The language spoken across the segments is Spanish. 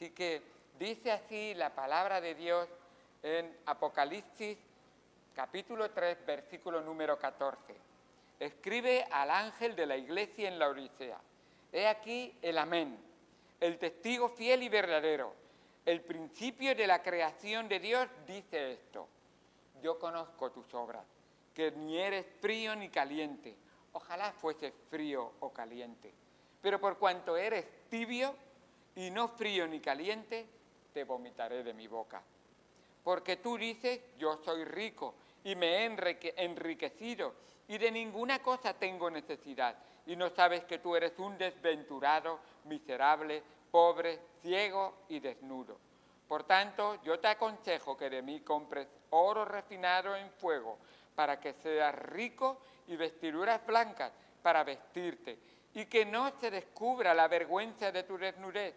Así que dice así la palabra de Dios en Apocalipsis capítulo 3, versículo número 14. Escribe al ángel de la iglesia en la Odisea: he aquí el amén, el testigo fiel y verdadero, el principio de la creación de Dios, dice esto: yo conozco tus obras, que ni eres frío ni caliente. Ojalá fuese frío o caliente. Pero por cuanto eres tibio y no frío ni caliente, te vomitaré de mi boca. Porque tú dices: yo soy rico y me he enriquecido y de ninguna cosa tengo necesidad, y no sabes que tú eres un desventurado, miserable, pobre, ciego y desnudo. Por tanto, yo te aconsejo que de mí compres oro refinado en fuego, para que seas rico, y vestiduras blancas para vestirte, y que no se descubra la vergüenza de tu desnudez.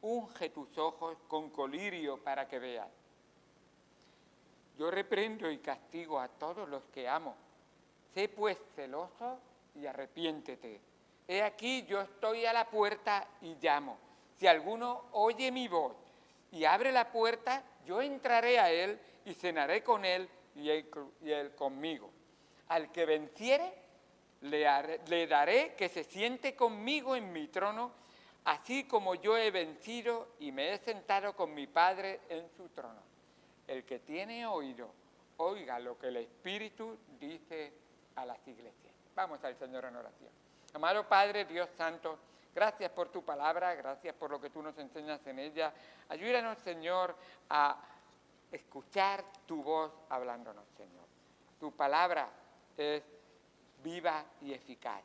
Unge tus ojos con colirio para que veas. Yo reprendo y castigo a todos los que amo. Sé pues celoso y arrepiéntete. He aquí, yo estoy a la puerta y llamo. Si alguno oye mi voz y abre la puerta, yo entraré a él y cenaré con él y él conmigo. Al que venciere, le daré que se siente conmigo en mi trono, así como yo he vencido y me he sentado con mi Padre en su trono. El que tiene oído, oiga lo que el Espíritu dice a las iglesias. Vamos al Señor en oración. Amado Padre, Dios Santo, gracias por tu palabra, gracias por lo que tú nos enseñas en ella. Ayúdanos, Señor, a escuchar tu voz hablándonos, Señor. Tu palabra es viva y eficaz.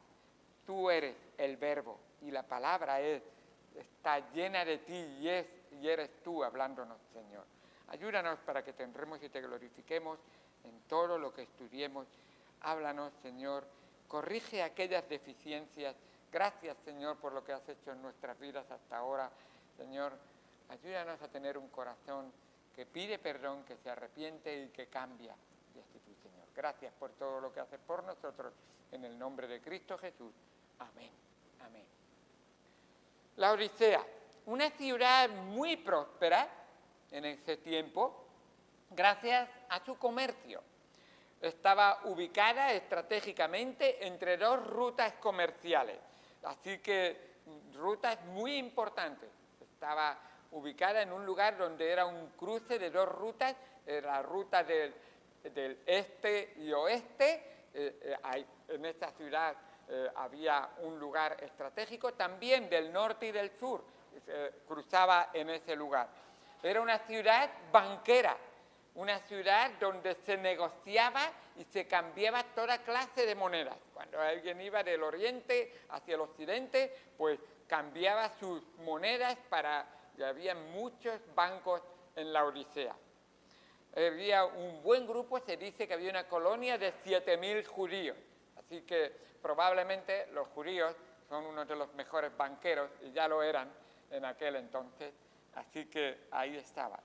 Tú eres el verbo y la palabra está llena de ti y eres tú hablándonos, Señor. Ayúdanos para que te honremos y te glorifiquemos en todo lo que estudiemos. Háblanos, Señor. Corrige aquellas deficiencias. Gracias, Señor, por lo que has hecho en nuestras vidas hasta ahora. Señor, ayúdanos a tener un corazón que pide perdón, que se arrepiente y que cambia de actitud, Señor. Gracias por todo lo que haces por nosotros. En el nombre de Cristo Jesús. Amén. Amén. La Odisea, una ciudad muy próspera en ese tiempo, gracias a su comercio. Estaba ubicada estratégicamente entre dos rutas comerciales, así que rutas muy importantes. Estaba ubicada en un lugar donde era un cruce de dos rutas, la ruta del este y oeste. En esta ciudad había un lugar estratégico, también del norte y del sur, cruzaba en ese lugar. Era una ciudad banquera, una ciudad donde se negociaba y se cambiaba toda clase de monedas. Cuando alguien iba del oriente hacia el occidente, pues cambiaba sus monedas y había muchos bancos en la Odisea. Había un buen grupo, se dice que había una colonia de 7.000 judíos. Así que probablemente los judíos son uno de los mejores banqueros, y ya lo eran en aquel entonces. Así que ahí estaba.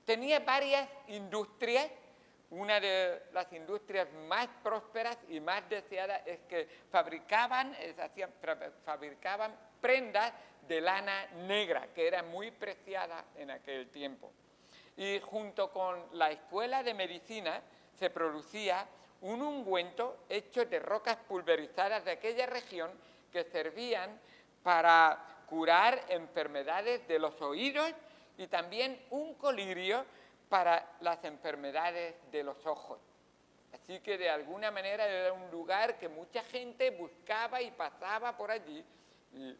Tenía varias industrias. Una de las industrias más prósperas y más deseadas es que fabricaban prendas de lana negra, que era muy preciada en aquel tiempo. Y junto con la escuela de medicina se producía un ungüento hecho de rocas pulverizadas de aquella región que servían para curar enfermedades de los oídos y también un colirio para las enfermedades de los ojos. Así que de alguna manera era un lugar que mucha gente buscaba y pasaba por allí, y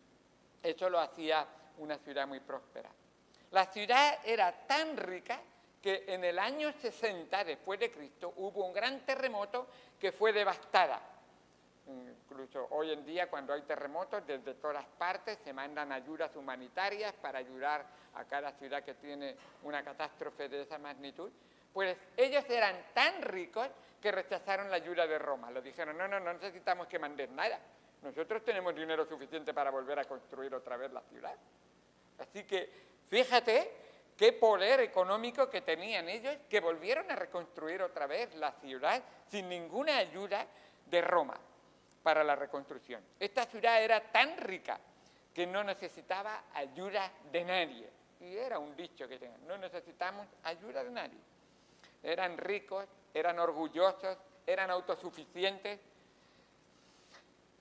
eso lo hacía una ciudad muy próspera. La ciudad era tan rica que en el año 60 después de Cristo hubo un gran terremoto que fue devastada. Incluso hoy en día, cuando hay terremotos, desde todas partes se mandan ayudas humanitarias para ayudar a cada ciudad que tiene una catástrofe de esa magnitud. Pues ellos eran tan ricos que rechazaron la ayuda de Roma. Le dijeron: no necesitamos que mandes nada. Nosotros tenemos dinero suficiente para volver a construir otra vez la ciudad. Así que fíjate qué poder económico que tenían ellos, que volvieron a reconstruir otra vez la ciudad sin ninguna ayuda de Roma para la reconstrucción. Esta ciudad era tan rica que no necesitaba ayuda de nadie. Y era un dicho que tenían, no necesitamos ayuda de nadie. Eran ricos, eran orgullosos, eran autosuficientes,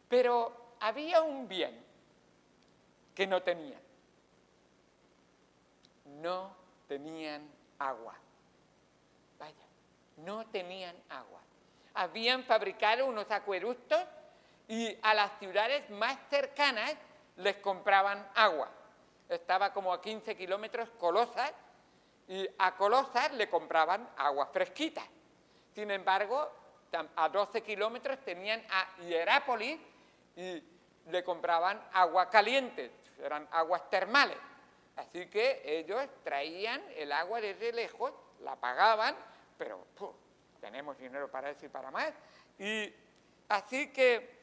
pero había un bien que no tenían. No tenían agua. Vaya, no tenían agua. Habían fabricado unos acueductos y a las ciudades más cercanas les compraban agua. Estaba como a 15 kilómetros Colosas y a Colosas le compraban agua fresquita. Sin embargo, a 12 kilómetros tenían a Hierápolis y le compraban agua caliente, eran aguas termales. Así que ellos traían el agua desde lejos, la pagaban, pero tenemos dinero para eso y para más. Y así que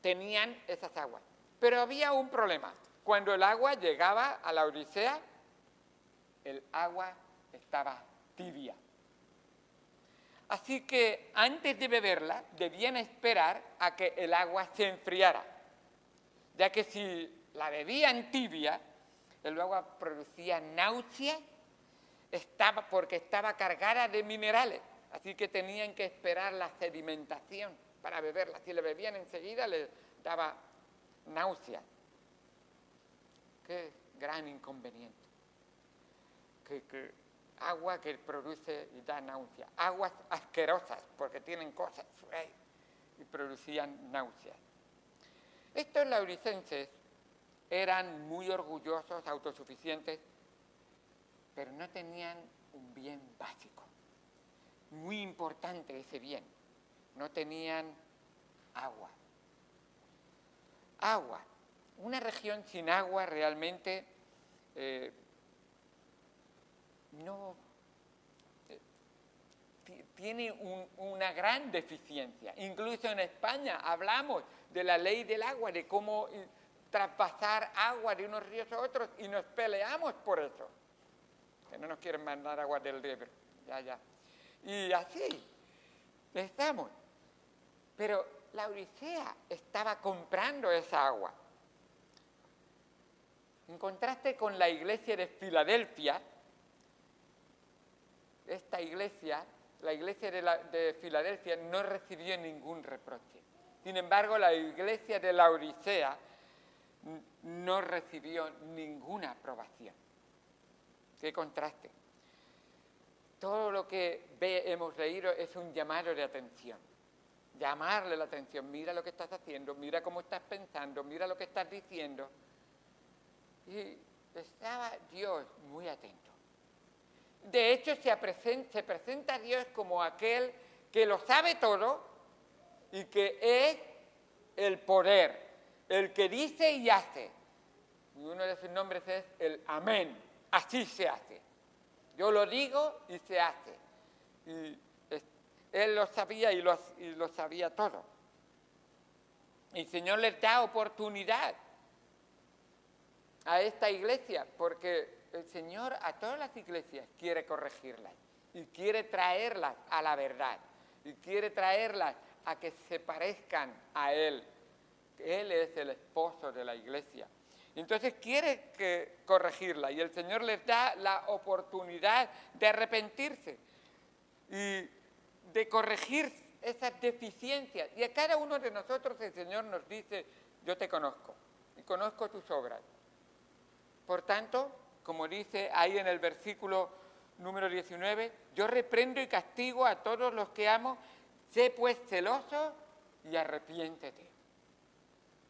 tenían esas aguas. Pero había un problema. Cuando el agua llegaba a la Odisea, el agua estaba tibia. Así que antes de beberla, debían esperar a que el agua se enfriara, ya que si la bebían tibia, el agua producía náusea, porque estaba cargada de minerales, así que tenían que esperar la sedimentación para beberla. Si la bebían enseguida, les daba náusea. Qué gran inconveniente. Que agua que produce y da náusea. Aguas asquerosas, porque tienen cosas y producían náuseas. Estos lauricenses eran muy orgullosos, autosuficientes, pero no tenían un bien básico. Muy importante ese bien. No tenían agua. Agua. Una región sin agua realmente tiene una gran deficiencia. Incluso en España hablamos de la ley del agua, de cómo traspasar agua de unos ríos a otros y nos peleamos por eso. Que no nos quieren mandar agua del Ebro. Ya. Y así estamos. Pero la Odisea estaba comprando esa agua. En contraste con la iglesia de Filadelfia, esta iglesia, la iglesia de Filadelfia, no recibió ningún reproche. Sin embargo, la iglesia de la Odisea no recibió ninguna aprobación. ¡Qué contraste! Todo lo que hemos leído es un llamado de atención. Llamarle la atención. Mira lo que estás haciendo, mira cómo estás pensando, mira lo que estás diciendo. Y estaba Dios muy atento. De hecho, se presenta a Dios como aquel que lo sabe todo y que es el poder, el que dice y hace. Y uno de sus nombres es el Amén. Así se hace. Yo lo digo y se hace. Y él lo sabía y lo sabía todo. Y el Señor les da oportunidad a esta iglesia, porque el Señor a todas las iglesias quiere corregirlas y quiere traerlas a la verdad y quiere traerlas a que se parezcan a Él. Él es el esposo de la iglesia. Entonces quiere corregirla y el Señor les da la oportunidad de arrepentirse y de corregir esas deficiencias. Y a cada uno de nosotros el Señor nos dice, yo te conozco y conozco tus obras. Por tanto, como dice ahí en el versículo número 19, yo reprendo y castigo a todos los que amo, sé pues celoso y arrepiéntete.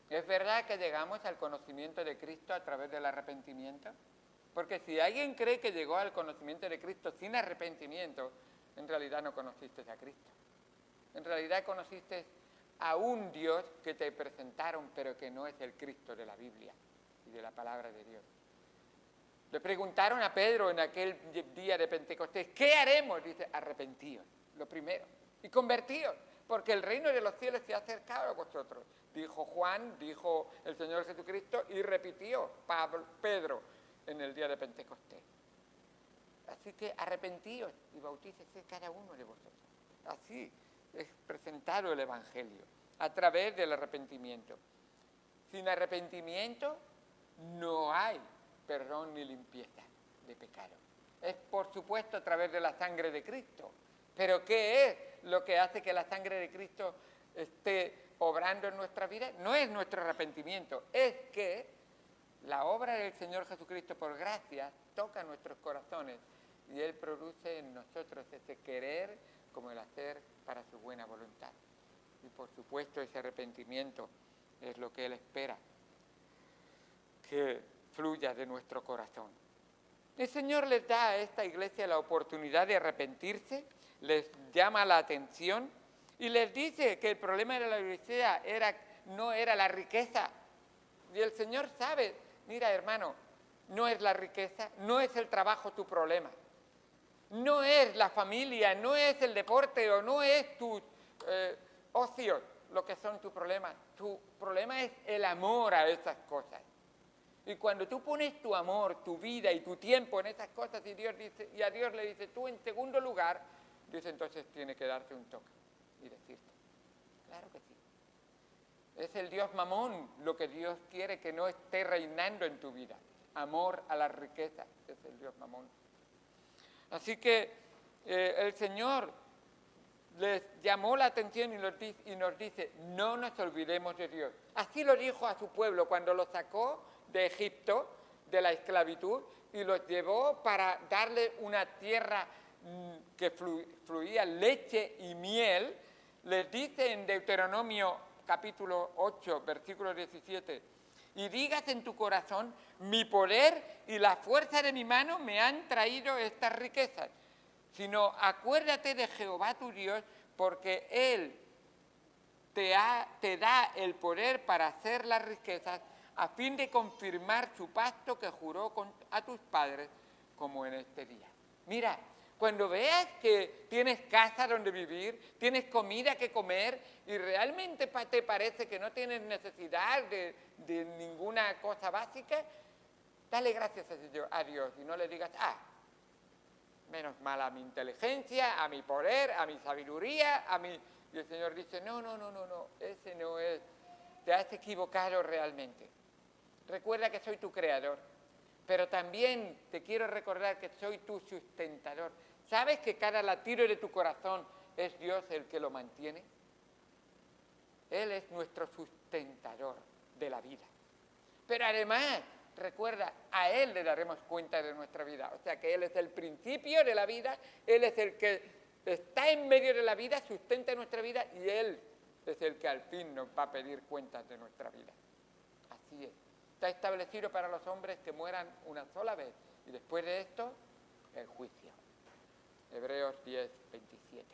¿Es verdad que llegamos al conocimiento de Cristo a través del arrepentimiento? Porque si alguien cree que llegó al conocimiento de Cristo sin arrepentimiento, en realidad no conociste a Cristo. En realidad conociste a un Dios que te presentaron, pero que no es el Cristo de la Biblia y de la palabra de Dios. Le preguntaron a Pedro en aquel día de Pentecostés, ¿qué haremos? Dice, arrepentíos, lo primero, y convertíos, porque el reino de los cielos se ha acercado a vosotros. Dijo Juan, dijo el Señor Jesucristo, y repitió Pedro en el día de Pentecostés. Así que arrepentíos y bautícese cada uno de vosotros. Así es presentado el Evangelio, a través del arrepentimiento. Sin arrepentimiento no hay perdón ni limpieza de pecado. Es, por supuesto, a través de la sangre de Cristo. Pero ¿qué es lo que hace que la sangre de Cristo esté obrando en nuestra vida? No es nuestro arrepentimiento, es que la obra del Señor Jesucristo por gracia toca nuestros corazones y Él produce en nosotros ese querer como el hacer para su buena voluntad. Y por supuesto ese arrepentimiento es lo que Él espera que fluya de nuestro corazón. El Señor les da a esta iglesia la oportunidad de arrepentirse, les llama la atención y les dice que el problema de la iglesia no era la riqueza. Y el Señor sabe, mira hermano, no es la riqueza, no es el trabajo tu problema, no es la familia, no es el deporte o no es tu ocio lo que son tus problemas. Tu problema es el amor a esas cosas. Y cuando tú pones tu amor, tu vida y tu tiempo en esas cosas y a Dios le dices tú en segundo lugar, Dios entonces tiene que darte un toque y decirte, claro que sí. Es el Dios mamón lo que Dios quiere que no esté reinando en tu vida. Amor a la riqueza es el Dios mamón. Así que el Señor les llamó la atención y nos dice, no nos olvidemos de Dios. Así lo dijo a su pueblo cuando lo sacó de Egipto, de la esclavitud, y los llevó para darle una tierra que fluía leche y miel. Les dice en Deuteronomio capítulo 8, versículo 17, y digas en tu corazón, mi poder y la fuerza de mi mano me han traído estas riquezas, sino acuérdate de Jehová tu Dios, porque Él te da el poder para hacer las riquezas, a fin de confirmar su pacto que juró a tus padres, como en este día. Mira, cuando veas que tienes casa donde vivir, tienes comida que comer y realmente te parece que no tienes necesidad de ninguna cosa básica, dale gracias a Dios y no le digas, menos mal a mi inteligencia, a mi poder, a mi sabiduría, Y el Señor dice, no, ese no es, te has equivocado realmente. Recuerda que soy tu creador, pero también te quiero recordar que soy tu sustentador. ¿Sabes que cada latido de tu corazón es Dios el que lo mantiene? Él es nuestro sustentador de la vida. Pero además, recuerda, a Él le daremos cuenta de nuestra vida. O sea que Él es el principio de la vida, Él es el que está en medio de la vida, sustenta nuestra vida y Él es el que al fin nos va a pedir cuentas de nuestra vida. Así es. Está establecido para los hombres que mueran una sola vez y después de esto, el juicio. Hebreos 10, 27.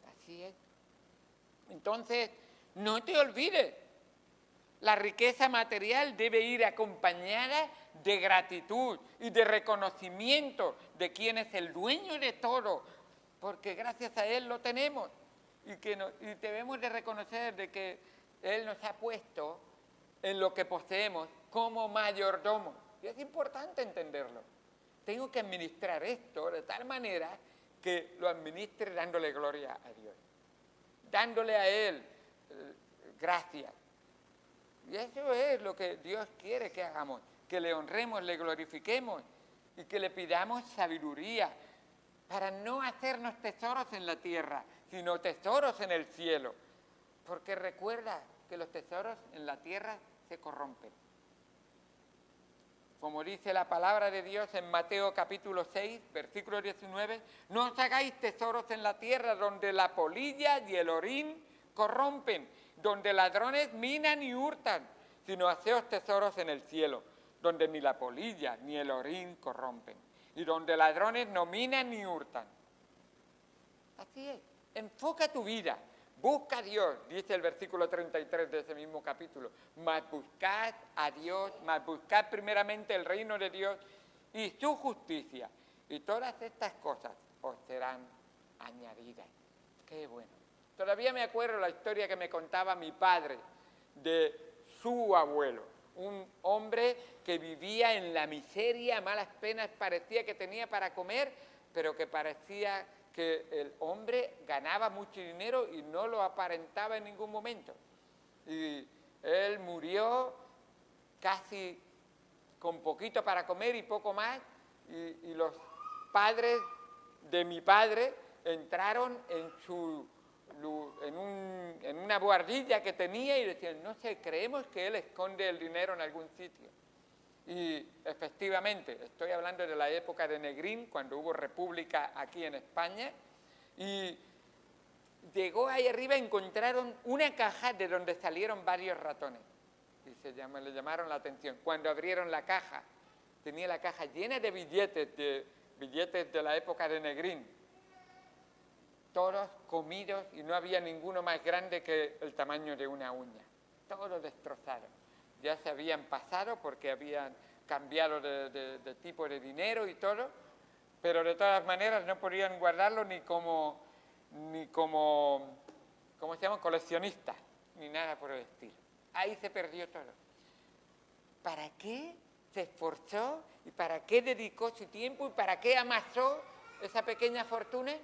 Así es. Entonces, no te olvides, la riqueza material debe ir acompañada de gratitud y de reconocimiento de quién es el dueño de todo, porque gracias a Él lo tenemos y debemos de reconocer de que Él nos ha puesto en lo que poseemos como mayordomo. Y es importante entenderlo. Tengo que administrar esto de tal manera que lo administre dándole gloria a Dios, dándole a Él gracias. Y eso es lo que Dios quiere que hagamos, que le honremos, le glorifiquemos y que le pidamos sabiduría para no hacernos tesoros en la tierra, sino tesoros en el cielo. Porque recuerda que los tesoros en la tierra se corrompen. Como dice la palabra de Dios en Mateo capítulo 6, versículo 19, no os hagáis tesoros en la tierra donde la polilla y el orín corrompen, donde ladrones minan y hurtan, sino haceos tesoros en el cielo, donde ni la polilla ni el orín corrompen, y donde ladrones no minan ni hurtan. Así es, enfoca tu vida, busca a Dios, dice el versículo 33 de ese mismo capítulo, mas buscad a Dios, mas buscad primeramente el reino de Dios y su justicia, y todas estas cosas os serán añadidas. Qué bueno. Todavía me acuerdo la historia que me contaba mi padre de su abuelo, un hombre que vivía en la miseria, a malas penas, parecía que tenía para comer, pero que parecía que el hombre ganaba mucho dinero y no lo aparentaba en ningún momento. Y él murió casi con poquito para comer y poco más, y los padres de mi padre entraron en una buhardilla que tenía y decían, no sé, creemos que él esconde el dinero en algún sitio. Y efectivamente, estoy hablando de la época de Negrín, cuando hubo república aquí en España, y llegó ahí arriba, encontraron una caja de donde salieron varios ratones. Y le llamaron la atención. Cuando abrieron la caja, tenía la caja llena de billetes de la época de Negrín, todos comidos y no había ninguno más grande que el tamaño de una uña, todos destrozados. Ya se habían pasado porque habían cambiado de tipo de dinero y todo, pero de todas maneras no podían guardarlo ni como ¿cómo se llama? Coleccionistas, ni nada por el estilo. Ahí se perdió todo. ¿Para qué se esforzó y para qué dedicó su tiempo y para qué amasó esa pequeña fortuna?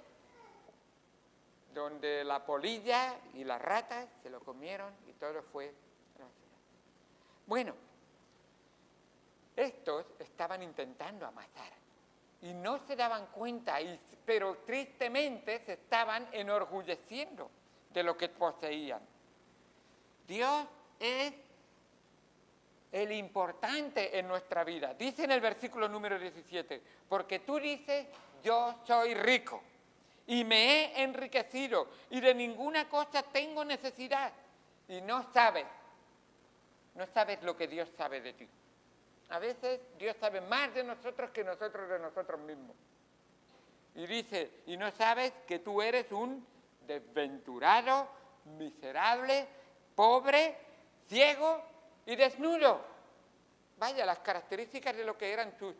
Donde la polilla y las ratas se lo comieron y todo fue... Bueno, estos estaban intentando amasar y no se daban cuenta, pero tristemente se estaban enorgulleciendo de lo que poseían. Dios es el importante en nuestra vida. Dice en el versículo número 17, porque tú dices, yo soy rico y me he enriquecido y de ninguna cosa tengo necesidad. Y no sabes lo que Dios sabe de ti. A veces Dios sabe más de nosotros que nosotros de nosotros mismos. Y dice, y no sabes que tú eres un desventurado, miserable, pobre, ciego y desnudo. Vaya, las características de lo que eran sus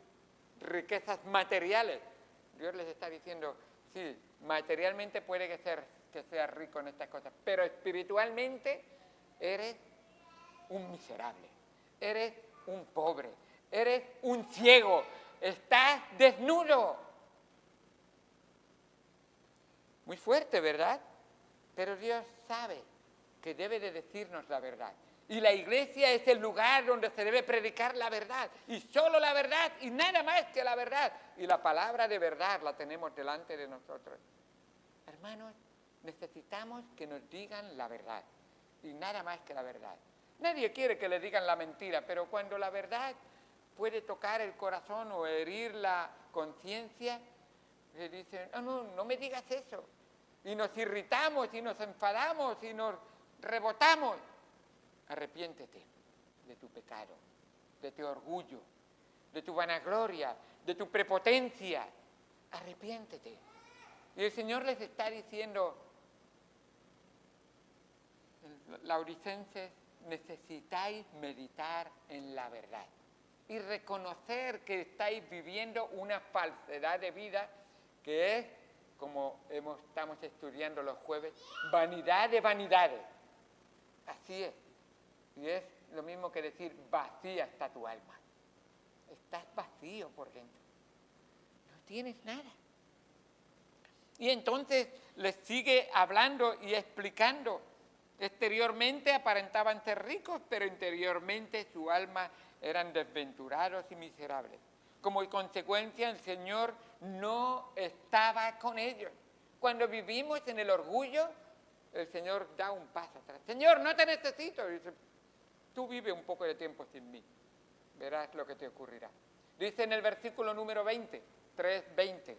riquezas materiales. Dios les está diciendo, sí, materialmente puede que seas rico en estas cosas, pero espiritualmente eres un miserable, eres un pobre, eres un ciego, estás desnudo. Muy fuerte, ¿verdad? Pero Dios sabe que debe de decirnos la verdad. Y la iglesia es el lugar donde se debe predicar la verdad. Y solo la verdad y nada más que la verdad. Y la palabra de verdad la tenemos delante de nosotros. Hermanos, necesitamos que nos digan la verdad. Y nada más que la verdad. Nadie quiere que le digan la mentira, pero cuando la verdad puede tocar el corazón o herir la conciencia, le dicen, no me digas eso. Y nos irritamos y nos enfadamos y nos rebotamos. Arrepiéntete de tu pecado, de tu orgullo, de tu vanagloria, de tu prepotencia. Arrepiéntete. Y el Señor les está diciendo, lauricenses, necesitáis meditar en la verdad y reconocer que estáis viviendo una falsedad de vida que es, como estamos estudiando los jueves, vanidad de vanidades. Así es. Y es lo mismo que decir, vacía está tu alma. Estás vacío por dentro. No tienes nada. Y entonces les sigue hablando y explicando. Exteriormente aparentaban ser ricos, pero interiormente su alma eran desventurados y miserables. Como consecuencia, el Señor no estaba con ellos. Cuando vivimos en el orgullo, el Señor da un paso atrás. Señor, no te necesito. Dice, tú vive un poco de tiempo sin mí. Verás lo que te ocurrirá. Dice en el versículo número 20, 3:20.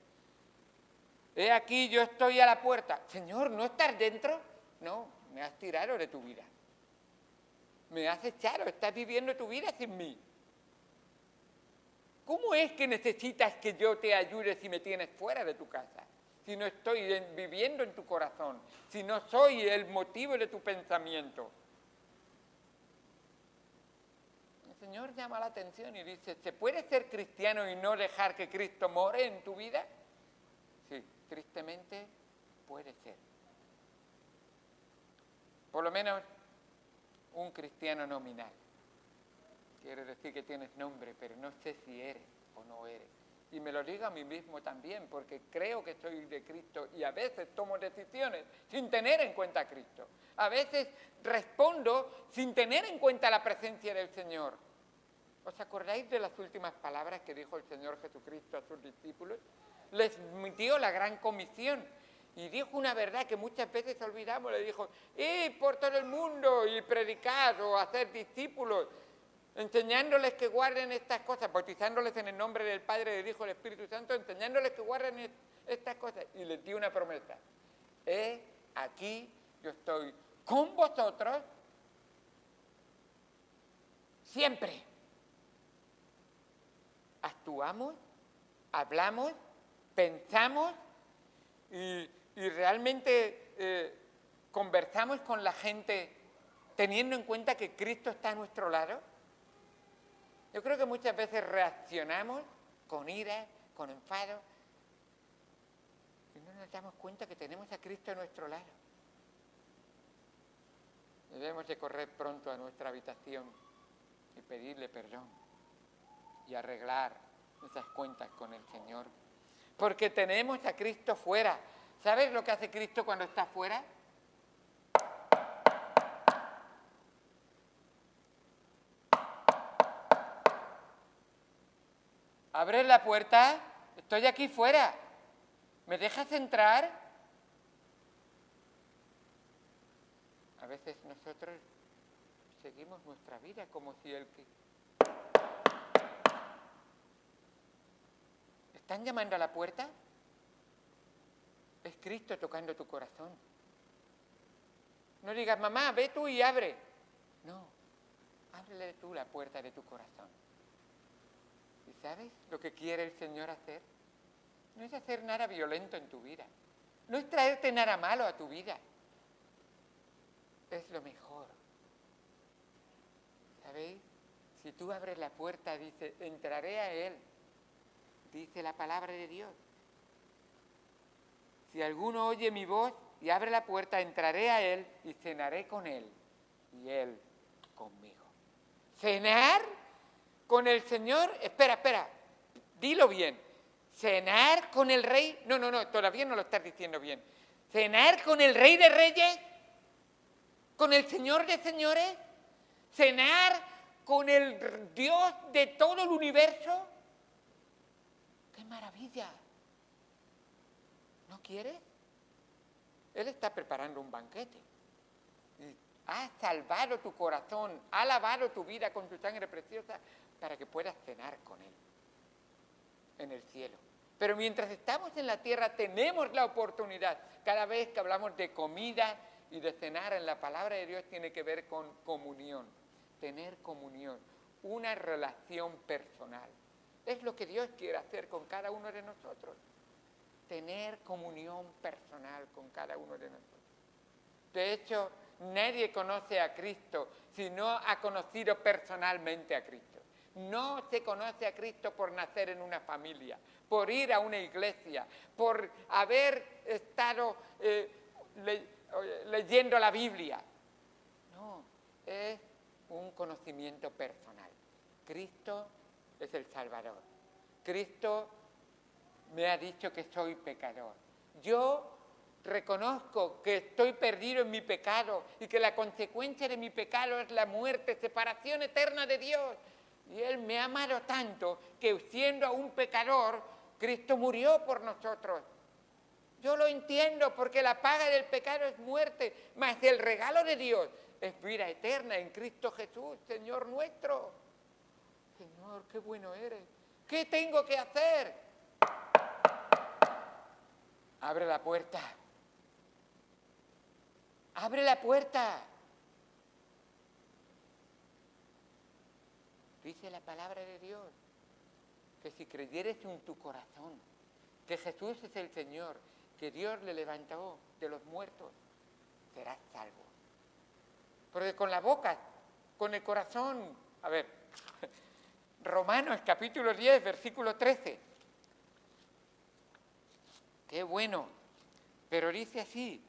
He aquí, yo estoy a la puerta. Señor, ¿no estás dentro? No, me has tirado de tu vida. Me has echado, estás viviendo tu vida sin mí. ¿Cómo es que necesitas que yo te ayude si me tienes fuera de tu casa? Si no estoy viviendo en tu corazón, si no soy el motivo de tu pensamiento. El Señor llama la atención y dice, ¿se puede ser cristiano y no dejar que Cristo more en tu vida? Sí, tristemente puede ser. Por lo menos un cristiano nominal. Quiere decir que tienes nombre, pero no sé si eres o no eres. Y me lo digo a mí mismo también, porque creo que soy de Cristo y a veces tomo decisiones sin tener en cuenta a Cristo. A veces respondo sin tener en cuenta la presencia del Señor. ¿Os acordáis de las últimas palabras que dijo el Señor Jesucristo a sus discípulos? Les dio la gran comisión y dijo una verdad que muchas veces olvidamos. Le dijo, id por todo el mundo y predicad o hacer discípulos, enseñándoles que guarden estas cosas, bautizándoles en el nombre del Padre, del Hijo y del Espíritu Santo, enseñándoles que guarden estas cosas. Y les dio una promesa. Aquí yo estoy con vosotros siempre. Actuamos, hablamos, pensamos y realmente conversamos con la gente teniendo en cuenta que Cristo está a nuestro lado. Yo creo que muchas veces reaccionamos con ira, con enfado, y no nos damos cuenta que tenemos a Cristo a nuestro lado. Debemos de correr pronto a nuestra habitación y pedirle perdón y arreglar esas cuentas con el Señor. Porque tenemos a Cristo fuera. ¿Sabes lo que hace Cristo cuando está fuera? Abre la puerta, estoy aquí fuera. ¿Me dejas entrar? A veces nosotros seguimos nuestra vida como si Él... ¿Están llamando a la puerta? Es Cristo tocando tu corazón. No digas, mamá, ve tú y abre. No, ábrele tú la puerta de tu corazón. ¿Y sabes lo que quiere el Señor hacer? No es hacer nada violento en tu vida. No es traerte nada malo a tu vida. Es lo mejor. ¿Sabéis? Si tú abres la puerta, dice, entraré a Él. Dice la palabra de Dios. Si alguno oye mi voz y abre la puerta, entraré a Él y cenaré con Él y Él conmigo. ¿Cenar con el Señor? Espera, dilo bien. ¿Cenar con el Rey? No, todavía no lo estás diciendo bien. ¿Cenar con el Rey de Reyes? ¿Con el Señor de Señores? ¿Cenar con el Dios de todo el universo? ¡Qué maravilla! ¿No quieres? Él está preparando un banquete. Y ha salvado tu corazón, ha lavado tu vida con su sangre preciosa para que puedas cenar con Él en el cielo. Pero mientras estamos en la tierra tenemos la oportunidad. Cada vez que hablamos de comida y de cenar en la palabra de Dios tiene que ver con comunión. Tener comunión, una relación personal. Es lo que Dios quiere hacer con cada uno de nosotros. Tener comunión personal con cada uno de nosotros. De hecho, nadie conoce a Cristo si no ha conocido personalmente a Cristo. No se conoce a Cristo por nacer en una familia, por ir a una iglesia, por haber estado leyendo la Biblia. No, es un conocimiento personal. Cristo es el Salvador. Cristo me ha dicho que soy pecador. Yo reconozco que estoy perdido en mi pecado y que la consecuencia de mi pecado es la muerte, separación eterna de Dios. Y Él me ha amado tanto que siendo aún pecador, Cristo murió por nosotros. Yo lo entiendo porque la paga del pecado es muerte, mas el regalo de Dios es vida eterna en Cristo Jesús, Señor nuestro. Señor, qué bueno eres. ¿Qué tengo que hacer? Abre la puerta. Abre la puerta. Dice la palabra de Dios que si creyeres en tu corazón que Jesús es el Señor, que Dios le levantó de los muertos, serás salvo. Porque con la boca, con el corazón, a ver, Romanos capítulo 10, versículo 13. Qué bueno, pero dice así,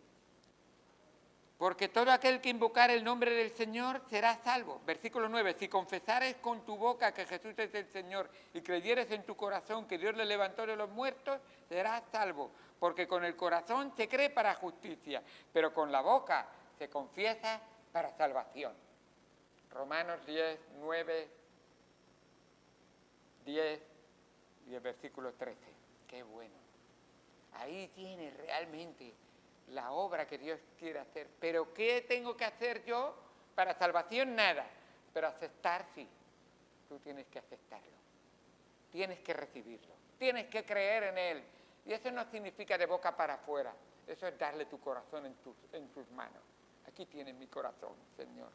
porque todo aquel que invocar el nombre del Señor será salvo. Versículo 9, si confesares con tu boca que Jesús es el Señor y creyeres en tu corazón que Dios le levantó de los muertos, serás salvo. Porque con el corazón se cree para justicia, pero con la boca se confiesa para salvación. Romanos 10, 9 10 y el versículo 13. Qué bueno. Ahí tiene realmente la obra que Dios quiere hacer. Pero ¿qué tengo que hacer yo? Para salvación nada, pero aceptar sí. Tú tienes que aceptarlo. Tienes que recibirlo. Tienes que creer en Él. Y eso no significa de boca para afuera. Eso es darle tu corazón en tus manos. Aquí tienes mi corazón, Señor.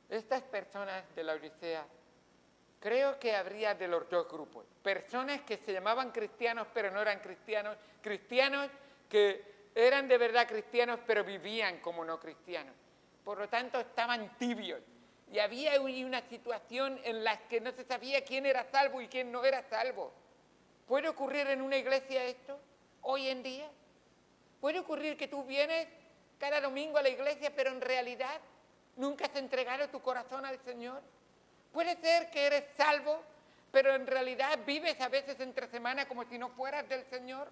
Estas personas de la Odisea, creo que habría de los dos grupos. Personas que se llamaban cristianos pero no eran cristianos. Cristianos que eran de verdad cristianos pero vivían como no cristianos. Por lo tanto, estaban tibios. Y había una situación en la que no se sabía quién era salvo y quién no era salvo. ¿Puede ocurrir en una iglesia esto, hoy en día? ¿Puede ocurrir que tú vienes cada domingo a la iglesia, pero en realidad nunca has entregado tu corazón al Señor? ¿Puede ser que eres salvo, pero en realidad vives a veces entre semana como si no fueras del Señor?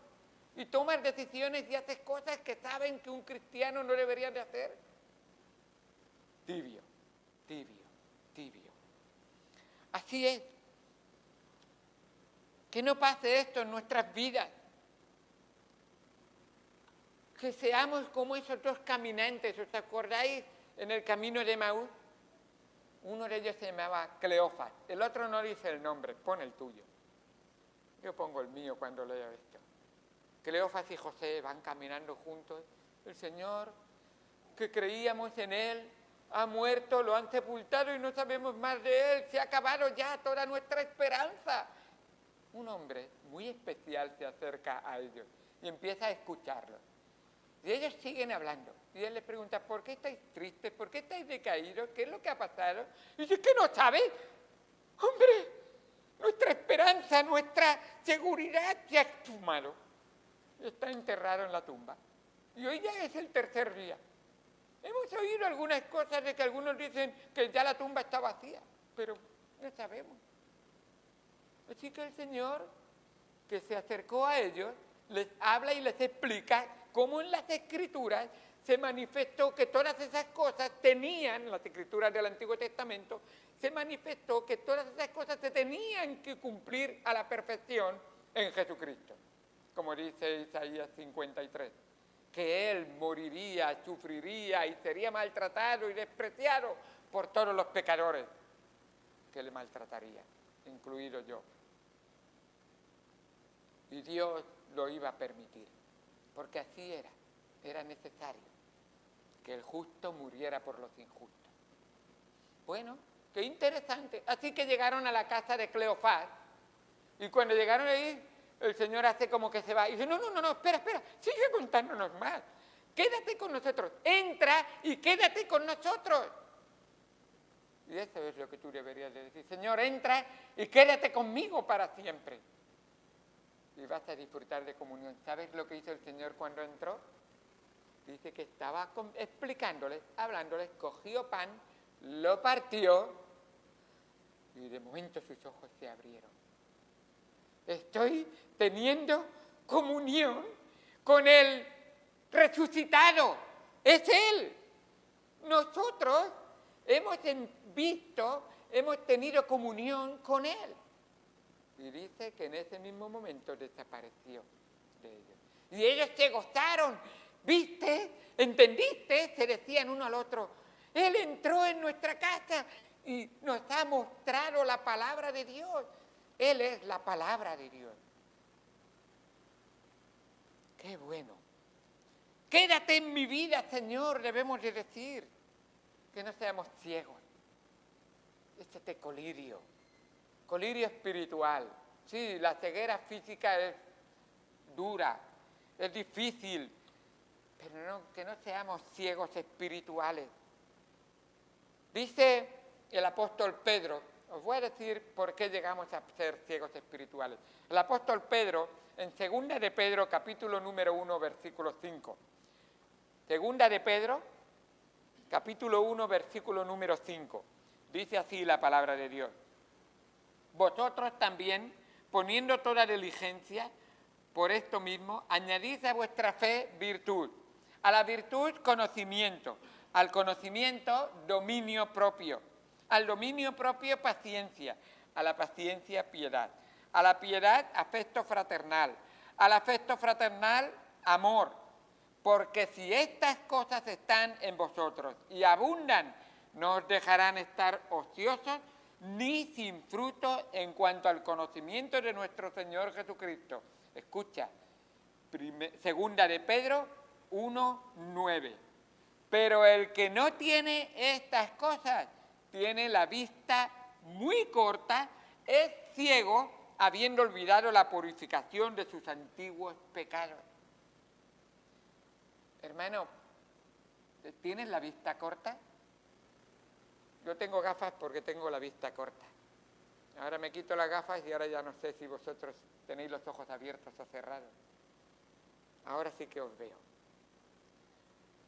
Y tomas decisiones y haces cosas que saben que un cristiano no debería de hacer. Tibio, tibio, tibio. Así es. Que no pase esto en nuestras vidas. Que seamos como esos dos caminantes. ¿Os acordáis en el camino de Emaús? Uno de ellos se llamaba Cleofas. El otro no dice el nombre, pon el tuyo. Yo pongo el mío cuando leo esto. Cleofas y José van caminando juntos. El Señor, que creíamos en Él, ha muerto, lo han sepultado y no sabemos más de Él. Se ha acabado ya toda nuestra esperanza. Un hombre muy especial se acerca a ellos y empieza a escucharlos. Y ellos siguen hablando. Y él les pregunta, ¿por qué estáis tristes? ¿Por qué estáis decaídos? ¿Qué es lo que ha pasado? Y dice, ¿qué no sabes? Hombre, nuestra esperanza, nuestra seguridad se ha esfumado. Está enterrado en la tumba. Y hoy ya es el tercer día. Hemos oído algunas cosas de que algunos dicen que ya la tumba está vacía, pero no sabemos. Así que el Señor, que se acercó a ellos, les habla y les explica cómo en las Escrituras se manifestó que todas esas cosas tenían, las Escrituras del Antiguo Testamento, se manifestó que todas esas cosas se tenían que cumplir a la perfección en Jesucristo. Como dice Isaías 53, que Él moriría, sufriría y sería maltratado y despreciado por todos los pecadores que le maltratarían, incluido yo. Y Dios lo iba a permitir, porque así era necesario que el justo muriera por los injustos. Bueno, qué interesante. Así que llegaron a la casa de Cleofás, y cuando llegaron ahí, el Señor hace como que se va, y dice, no, espera, sigue contándonos más. Quédate con nosotros, entra y quédate con nosotros. Y eso es lo que tú deberías de decir, Señor, entra y quédate conmigo para siempre. Y vas a disfrutar de comunión. ¿Sabes lo que hizo el Señor cuando entró? Dice que estaba explicándoles, hablándoles, cogió pan, lo partió y de momento sus ojos se abrieron. Estoy teniendo comunión con el resucitado. Es Él. Nosotros hemos visto, hemos tenido comunión con Él. Y dice que en ese mismo momento desapareció de ellos. Y ellos se gozaron. ¿Viste? ¿Entendiste? Se decían uno al otro. Él entró en nuestra casa y nos ha mostrado la palabra de Dios. Él es la palabra de Dios. ¡Qué bueno! Quédate en mi vida, Señor, debemos de decir. Que no seamos ciegos. Este colirio espiritual. Sí, la ceguera física es dura, es difícil, pero que no seamos ciegos espirituales. Dice el apóstol Pedro, os voy a decir por qué llegamos a ser ciegos espirituales. El apóstol Pedro, en 2 de Pedro, capítulo número 1, versículo 5. 2 de Pedro, capítulo 1, versículo número 5. Dice así la palabra de Dios. Vosotros también, poniendo toda diligencia, por esto mismo, añadid a vuestra fe virtud, a la virtud conocimiento, al conocimiento dominio propio, Al dominio propio, paciencia. A la paciencia, piedad. A la piedad, afecto fraternal. Al afecto fraternal, amor. Porque si estas cosas están en vosotros y abundan, no os dejarán estar ociosos ni sin fruto en cuanto al conocimiento de nuestro Señor Jesucristo. Escucha, segunda de Pedro 1:9. Pero el que no tiene estas cosas tiene la vista muy corta, es ciego, habiendo olvidado la purificación de sus antiguos pecados. Hermano, ¿tienes la vista corta? Yo tengo gafas porque tengo la vista corta. Ahora me quito las gafas y ahora ya no sé si vosotros tenéis los ojos abiertos o cerrados. Ahora sí que os veo.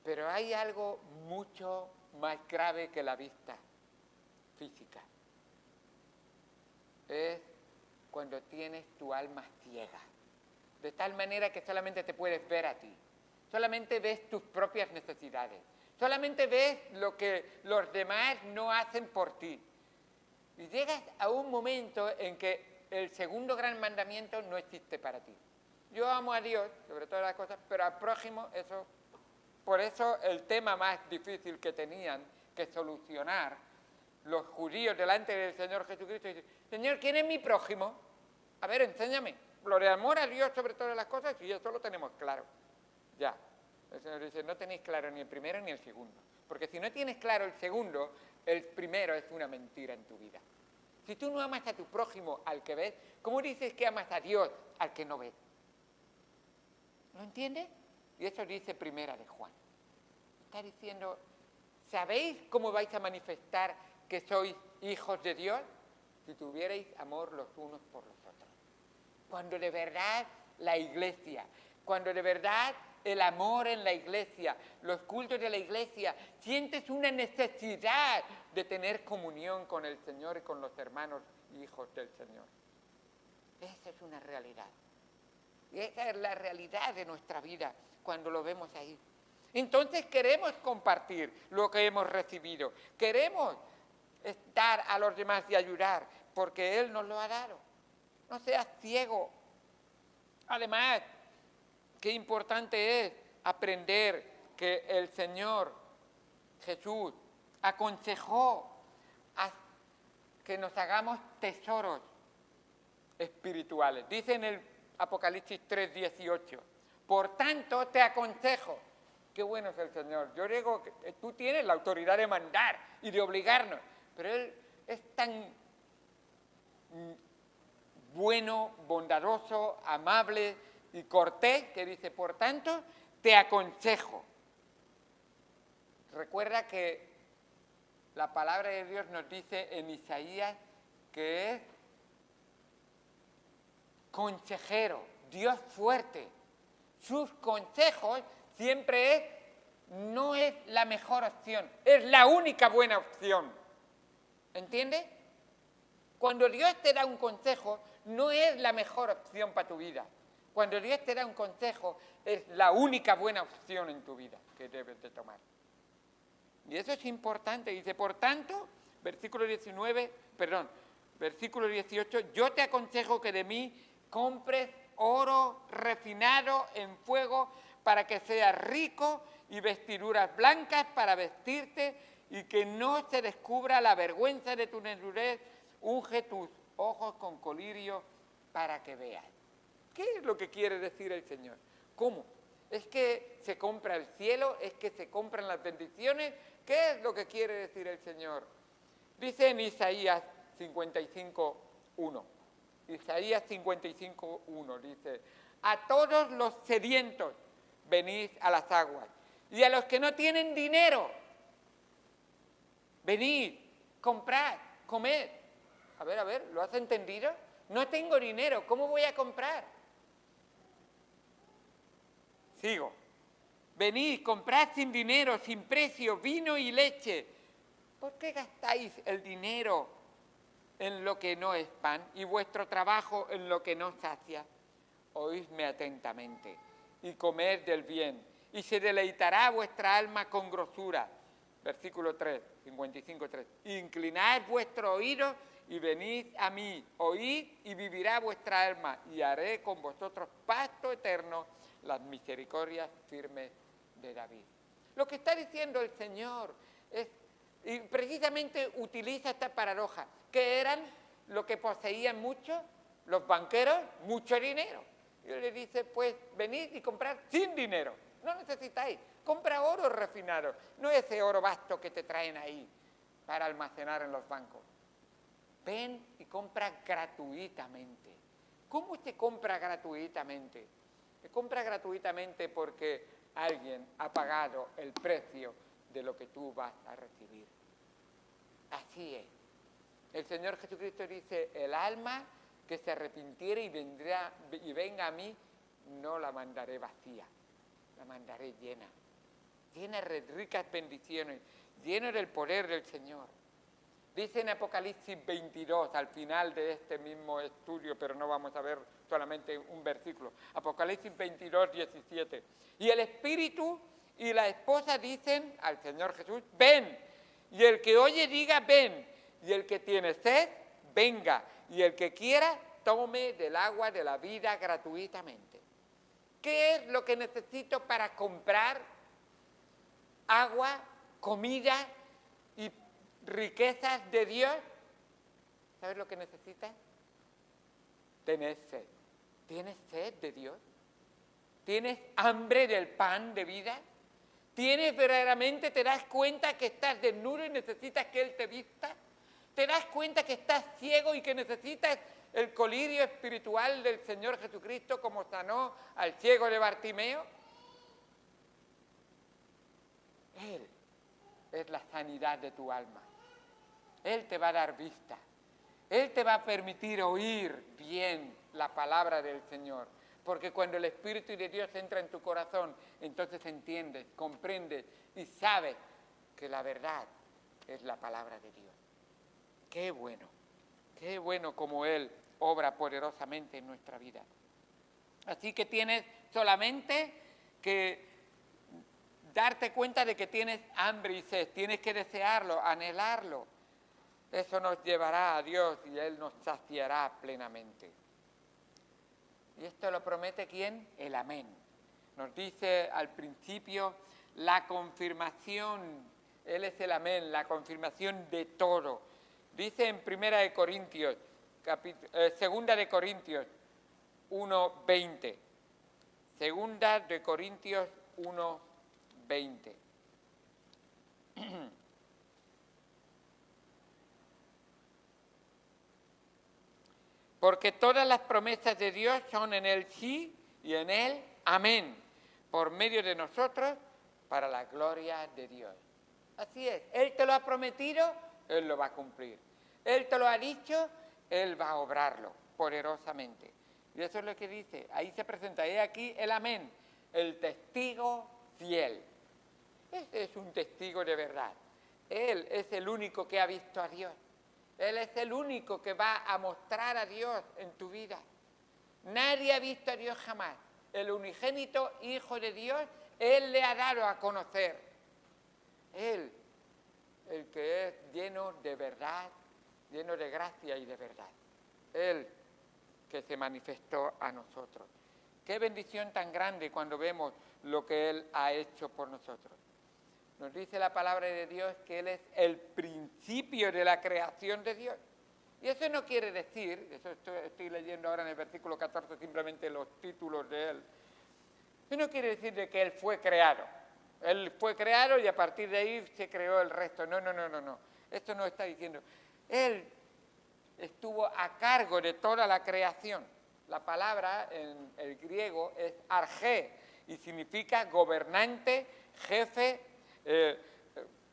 Pero hay algo mucho más grave que la vista física. Es cuando tienes tu alma ciega. De tal manera que solamente te puedes ver a ti. Solamente ves tus propias necesidades. Solamente ves lo que los demás no hacen por ti. Y llegas a un momento en que el segundo gran mandamiento no existe para ti. Yo amo a Dios, sobre todas las cosas, pero al prójimo, eso. Por eso el tema más difícil que tenían que solucionar los judíos delante del Señor Jesucristo, dicen: Señor, ¿quién es mi prójimo? A ver, enséñame. Lo de amor a Dios sobre todas las cosas, y eso lo tenemos claro. Ya. El Señor dice: no tenéis claro ni el primero ni el segundo. Porque si no tienes claro el segundo, el primero es una mentira en tu vida. Si tú no amas a tu prójimo al que ves, ¿cómo dices que amas a Dios al que no ves? ¿Lo entiendes? Y eso dice Primera de Juan. Está diciendo: ¿sabéis cómo vais a manifestar que sois hijos de Dios? Si tuvierais amor los unos por los otros. Cuando de verdad la iglesia, cuando de verdad el amor en la iglesia, los cultos de la iglesia, sientes una necesidad de tener comunión con el Señor y con los hermanos y hijos del Señor. Esa es una realidad. Y esa es la realidad de nuestra vida cuando lo vemos ahí. Entonces queremos compartir lo que hemos recibido. Queremos dar a los demás y ayudar porque Él nos lo ha dado. No seas ciego. Además, qué importante es aprender que el Señor Jesús aconsejó que nos hagamos tesoros espirituales. Dice en el Apocalipsis 3:18: por tanto te aconsejo. Qué bueno es el Señor. Yo digo que tú tienes la autoridad de mandar y de obligarnos, pero Él es tan bueno, bondadoso, amable y cortés que dice: por tanto te aconsejo. Recuerda que la palabra de Dios nos dice en Isaías que es consejero, Dios fuerte. Sus consejos siempre no es la mejor opción, es la única buena opción. ¿Entiendes? Cuando Dios te da un consejo, no es la mejor opción para tu vida. Cuando Dios te da un consejo, es la única buena opción en tu vida que debes de tomar. Y eso es importante. Dice: por tanto, versículo 18, yo te aconsejo que de mí compres oro refinado en fuego para que seas rico, y vestiduras blancas para vestirte, y que no se descubra la vergüenza de tu desnudez. Unge tus ojos con colirio para que veas. ¿Qué es lo que quiere decir el Señor? ¿Cómo? ¿Es que se compra el cielo? ¿Es que se compran las bendiciones? ¿Qué es lo que quiere decir el Señor? Dice en Isaías 55:1. Isaías 55:1 dice: a todos los sedientos venid a las aguas, y a los que no tienen dinero, venid, comprad, comed. A ver, ¿lo has entendido? No tengo dinero, ¿cómo voy a comprar? Sigo. Venid, comprad sin dinero, sin precio, vino y leche. ¿Por qué gastáis el dinero en lo que no es pan y vuestro trabajo en lo que no sacia? Oídme atentamente y comed del bien, y se deleitará vuestra alma con grosura. versículo 3, 55:3. Inclinad vuestro oído y venid a mí, oíd y vivirá vuestra alma, y haré con vosotros pacto eterno, las misericordias firmes de David. Lo que está diciendo el Señor es, y precisamente utiliza esta paradoja, que eran lo que poseían muchos, los banqueros, mucho dinero. Y él le dice, pues venid y comprad sin dinero, no necesitáis, compra oro refinado, no ese oro vasto que te traen ahí para almacenar en los bancos. Ven y compra gratuitamente. ¿Cómo se compra gratuitamente? Se compra gratuitamente porque alguien ha pagado el precio de lo que tú vas a recibir. Así es. El Señor Jesucristo dice, el alma que se arrepintiere y venga a mí, no la mandaré vacía, la mandaré llena de ricas bendiciones, llena del poder del Señor. Dice en Apocalipsis 22, al final de este mismo estudio, pero no vamos a ver solamente un versículo, Apocalipsis 22, 17. Y el Espíritu y la esposa dicen al Señor Jesús, ven, y el que oye diga, ven, y el que tiene sed, venga, y el que quiera, tome del agua de la vida gratuitamente. ¿Qué es lo que necesito para comprar agua, comida y riquezas de Dios? ¿Sabes lo que necesitas? Tener sed. ¿Tienes sed de Dios? ¿Tienes hambre del pan de vida? ¿Tienes verdaderamente, te das cuenta que estás desnudo y necesitas que Él te vista? ¿Te das cuenta que estás ciego y que necesitas el colirio espiritual del Señor Jesucristo como sanó al ciego de Bartimeo? Él es la sanidad de tu alma. Él te va a dar vista. Él te va a permitir oír bien la palabra del Señor. Porque cuando el Espíritu de Dios entra en tu corazón, entonces entiendes, comprendes y sabes que la verdad es la palabra de Dios. Qué bueno como Él obra poderosamente en nuestra vida. Así que tienes solamente que darte cuenta de que tienes hambre y sed, tienes que desearlo, anhelarlo. Eso nos llevará a Dios y Él nos saciará plenamente. ¿Y esto lo promete quién? El amén. Nos dice al principio la confirmación, Él es el amén, la confirmación de todo. Dice en 2 de Corintios 1:20. 2 de Corintios 1:20. Porque todas las promesas de Dios son en Él sí y en Él amén, por medio de nosotros, para la gloria de Dios. Así es, Él te lo ha prometido, Él lo va a cumplir. Él te lo ha dicho, Él va a obrarlo poderosamente. Y eso es lo que dice, ahí se presenta, he aquí el amén, el testigo fiel. Ese es un testigo de verdad. Él es el único que ha visto a Dios. Él es el único que va a mostrar a Dios en tu vida. Nadie ha visto a Dios jamás. El unigénito Hijo de Dios, Él le ha dado a conocer. Él, el que es lleno de verdad, lleno de gracia y de verdad. Él que se manifestó a nosotros. Qué bendición tan grande cuando vemos lo que Él ha hecho por nosotros. Nos dice la palabra de Dios que Él es el principio de la creación de Dios. Y eso no quiere decir, eso estoy leyendo ahora en el versículo 14 simplemente los títulos de Él, eso no quiere decir de que Él fue creado. Él fue creado y a partir de ahí se creó el resto. No. Esto no está diciendo. Él estuvo a cargo de toda la creación. La palabra en el griego es argé y significa gobernante, jefe,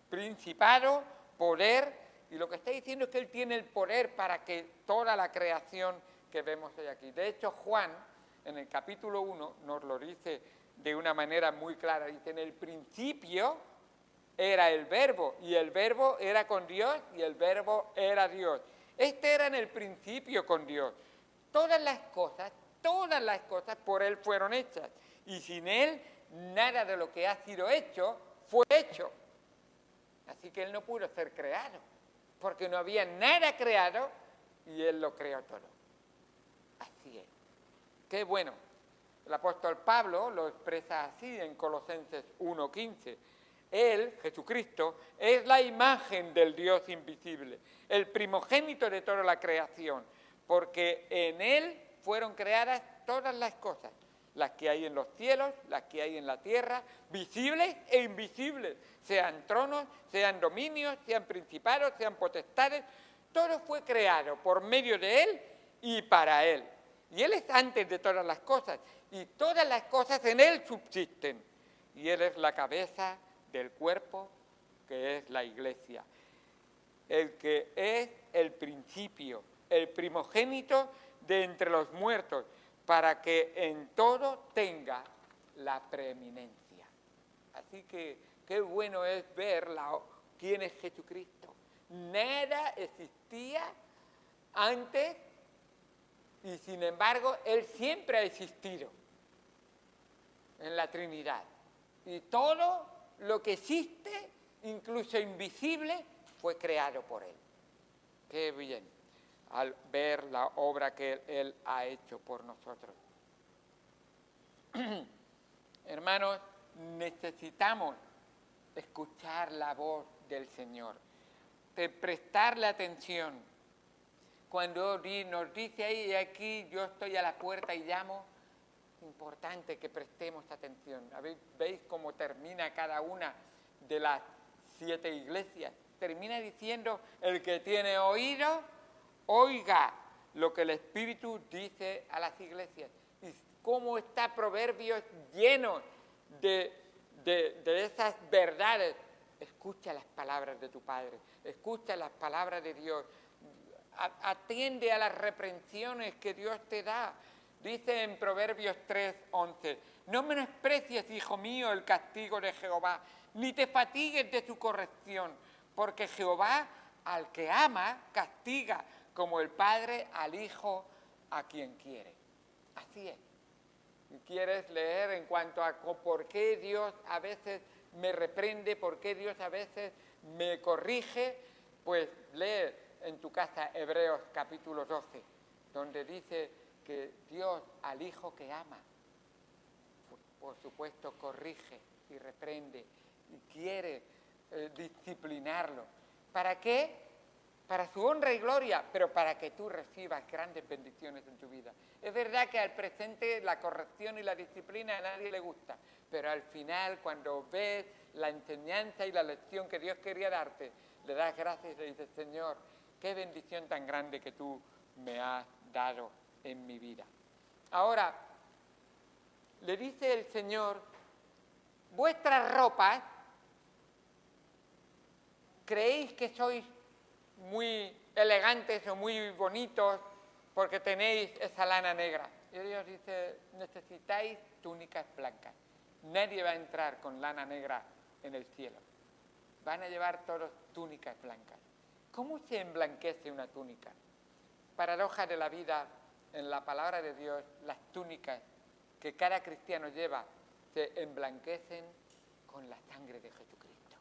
principado, poder, y lo que está diciendo es que Él tiene el poder para que toda la creación que vemos hoy aquí. De hecho, Juan, en el capítulo 1, nos lo dice de una manera muy clara. Dice, en el principio era el Verbo, y el Verbo era con Dios, y el Verbo era Dios. Este era en el principio con Dios. Todas las cosas por Él fueron hechas, y sin Él nada de lo que ha sido hecho fue hecho. Así que Él no pudo ser creado, porque no había nada creado y Él lo creó todo. Así es. Qué bueno. El apóstol Pablo lo expresa así en Colosenses 1:15. Él, Jesucristo, es la imagen del Dios invisible, el primogénito de toda la creación, porque en Él fueron creadas todas las cosas, las que hay en los cielos, las que hay en la tierra, visibles e invisibles, sean tronos, sean dominios, sean principados, sean potestades, todo fue creado por medio de Él y para Él. Y Él es antes de todas las cosas, y todas las cosas en Él subsisten, y Él es la cabeza del cuerpo, que es la Iglesia. El que es el principio, el primogénito de entre los muertos, para que en todo tenga la preeminencia. Así que qué bueno es ver quién es Jesucristo. Nada existía antes y sin embargo Él siempre ha existido en la Trinidad. Y todo lo que existe, incluso invisible, fue creado por Él. Qué bien, al ver la obra que Él ha hecho por nosotros. Hermanos, necesitamos escuchar la voz del Señor, de prestarle atención. Cuando nos dice ahí, aquí yo estoy a la puerta y llamo, es importante que prestemos atención. ¿Veis cómo termina cada una de las 7 iglesias? Termina diciendo, el que tiene oído, oiga lo que el Espíritu dice a las iglesias. Y cómo está Proverbios lleno de esas verdades. Escucha las palabras de tu Padre, escucha las palabras de Dios, atiende a las reprensiones que Dios te da. Dice en Proverbios 3:11, no menosprecies, hijo mío, el castigo de Jehová, ni te fatigues de su corrección, porque Jehová al que ama castiga, como el padre al hijo a quien quiere. Así es. Si quieres leer en cuanto a por qué Dios a veces me reprende, por qué Dios a veces me corrige, pues lee en tu casa Hebreos capítulo 12, donde dice que Dios al hijo que ama, por supuesto, corrige y reprende y quiere disciplinarlo. ¿Para qué? Para su honra y gloria, pero para que tú recibas grandes bendiciones en tu vida. Es verdad que al presente la corrección y la disciplina a nadie le gusta, pero al final, cuando ves la enseñanza y la lección que Dios quería darte, le das gracias y le dices, Señor, qué bendición tan grande que tú me has dado en mi vida. Ahora, le dice el Señor, vuestras ropas, ¿creéis que sois muy elegantes o muy bonitos porque tenéis esa lana negra? Y Dios dice, necesitáis túnicas blancas. Nadie va a entrar con lana negra en el cielo. Van a llevar todos túnicas blancas. ¿Cómo se emblanquece una túnica? Paradoja de la vida, en la palabra de Dios, las túnicas que cada cristiano lleva se emblanquecen con la sangre de Jesucristo.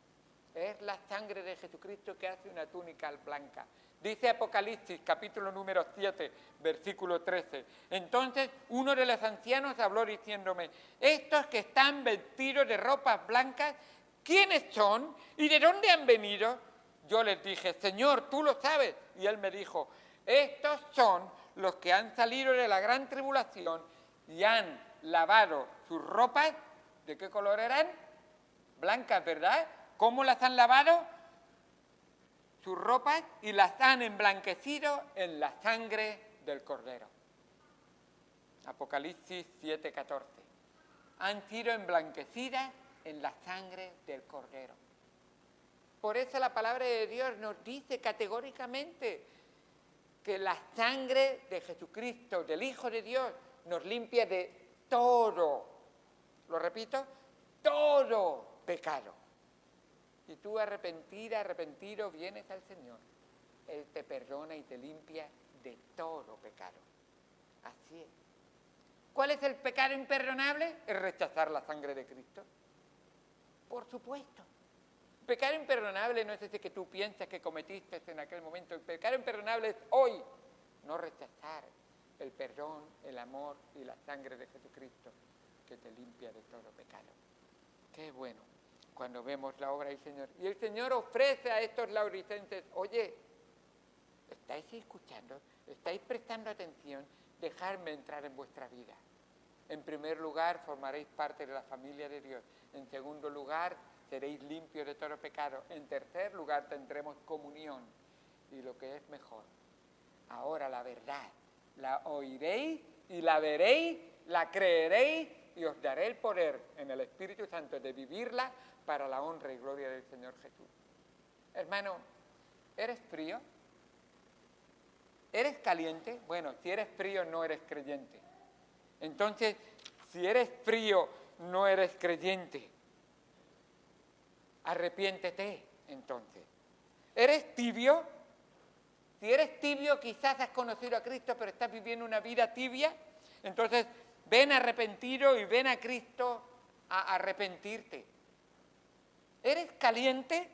Es la sangre de Jesucristo que hace una túnica blanca. Dice Apocalipsis, capítulo número 7, versículo 13. Entonces uno de los ancianos habló diciéndome, estos que están vestidos de ropas blancas, ¿quiénes son y de dónde han venido? Yo les dije, Señor, tú lo sabes. Y él me dijo, estos son los que han salido de la gran tribulación y han lavado sus ropas. ¿De qué color eran? Blancas, ¿verdad? ¿Cómo las han lavado? Sus ropas, y las han emblanquecido en la sangre del Cordero. Apocalipsis 7:14. Han sido emblanquecidas en la sangre del Cordero. Por eso la palabra de Dios nos dice categóricamente que la sangre de Jesucristo, del Hijo de Dios, nos limpia de todo, lo repito, todo pecado. Si tú arrepentido vienes al Señor, Él te perdona y te limpia de todo pecado. Así es. ¿Cuál es el pecado imperdonable? Es rechazar la sangre de Cristo. Por supuesto. Pecado imperdonable no es ese que tú piensas que cometiste en aquel momento. El pecado imperdonable es hoy no rechazar el perdón, el amor y la sangre de Jesucristo que te limpia de todo pecado. Qué bueno cuando vemos la obra del Señor. Y el Señor ofrece a estos lauricenses, oye, ¿estáis escuchando? ¿Estáis prestando atención? Dejadme entrar en vuestra vida. En primer lugar, formaréis parte de la familia de Dios. En segundo lugar, seréis limpios de todo pecado. En tercer lugar, tendremos comunión. Y lo que es mejor, ahora la verdad, la oiréis y la veréis, la creeréis y os daré el poder en el Espíritu Santo de vivirla para la honra y gloria del Señor Jesús. Hermano, ¿eres frío? ¿Eres caliente? Bueno, si eres frío no eres creyente. Entonces, si eres frío no eres creyente. Arrepiéntete, entonces. ¿Eres tibio? Si eres tibio, quizás has conocido a Cristo, pero estás viviendo una vida tibia. Entonces, ven arrepentido y ven a Cristo a arrepentirte. ¿Eres caliente?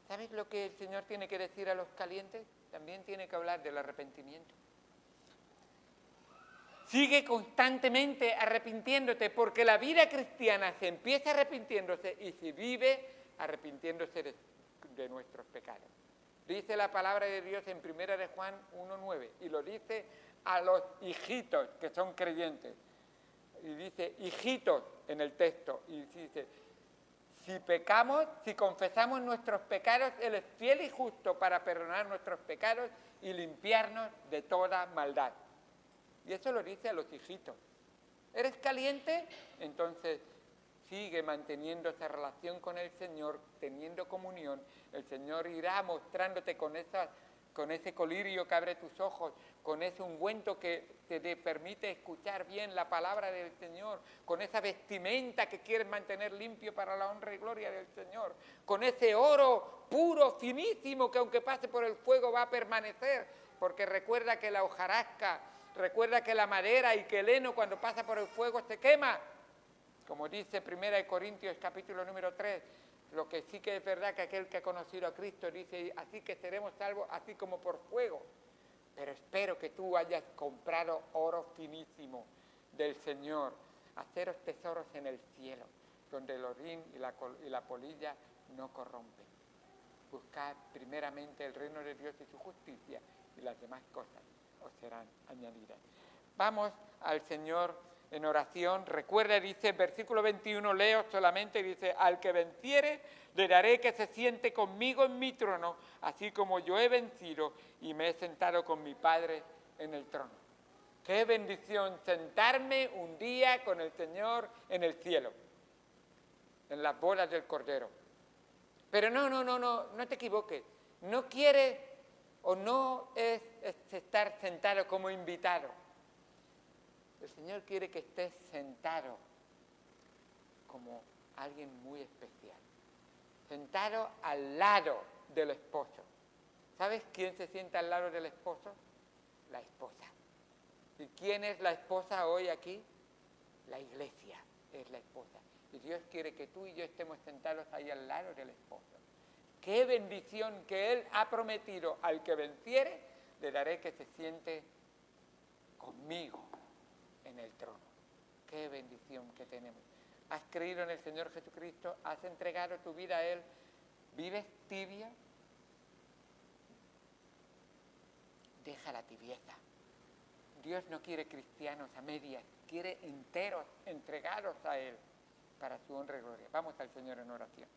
¿Sabes lo que el Señor tiene que decir a los calientes? También tiene que hablar del arrepentimiento. Sigue constantemente arrepintiéndote, porque la vida cristiana se empieza arrepintiéndose y se vive arrepintiéndose de nuestros pecados. Dice la palabra de Dios en 1 de Juan 1:9 y lo dice a los hijitos que son creyentes. Y dice hijitos en el texto y dice, si pecamos, si confesamos nuestros pecados, Él es fiel y justo para perdonar nuestros pecados y limpiarnos de toda maldad. Y eso lo dice a los hijitos. ¿Eres caliente? Entonces sigue manteniendo esa relación con el Señor, teniendo comunión. El Señor irá mostrándote con ese colirio que abre tus ojos, con ese ungüento que te permite escuchar bien la palabra del Señor, con esa vestimenta que quieres mantener limpio para la honra y gloria del Señor, con ese oro puro, finísimo, que aunque pase por el fuego va a permanecer, porque recuerda que la hojarasca, recuerda que la madera y que el heno cuando pasa por el fuego se quema. Como dice 1 Corintios capítulo número 3, lo que sí que es verdad que aquel que ha conocido a Cristo dice, así que seremos salvos así como por fuego. Pero espero que tú hayas comprado oro finísimo del Señor, haceros tesoros en el cielo, donde el orín y la polilla no corrompen. Buscad primeramente el reino de Dios y su justicia, y las demás cosas os serán añadidas. Vamos al Señor en oración. Recuerda, dice, versículo 21, leo solamente, dice, al que venciere, le daré que se siente conmigo en mi trono, así como yo he vencido y me he sentado con mi Padre en el trono. Qué bendición sentarme un día con el Señor en el cielo, en las bodas del Cordero. Pero no te equivoques. No quiere o no es estar sentado como invitado. El Señor quiere que estés sentado como alguien muy especial, sentado al lado del esposo. ¿Sabes quién se sienta al lado del esposo? La esposa. ¿Y quién es la esposa hoy aquí? La iglesia es la esposa. Y Dios quiere que tú y yo estemos sentados ahí al lado del esposo. Qué bendición que Él ha prometido al que venciere, le daré que se siente conmigo en el trono. Qué bendición que tenemos. ¿Has creído en el Señor Jesucristo? ¿Has entregado tu vida a Él? ¿Vives tibia? Deja la tibieza. Dios no quiere cristianos a medias, quiere enteros, entregados a Él para su honra y gloria. Vamos al Señor en oración.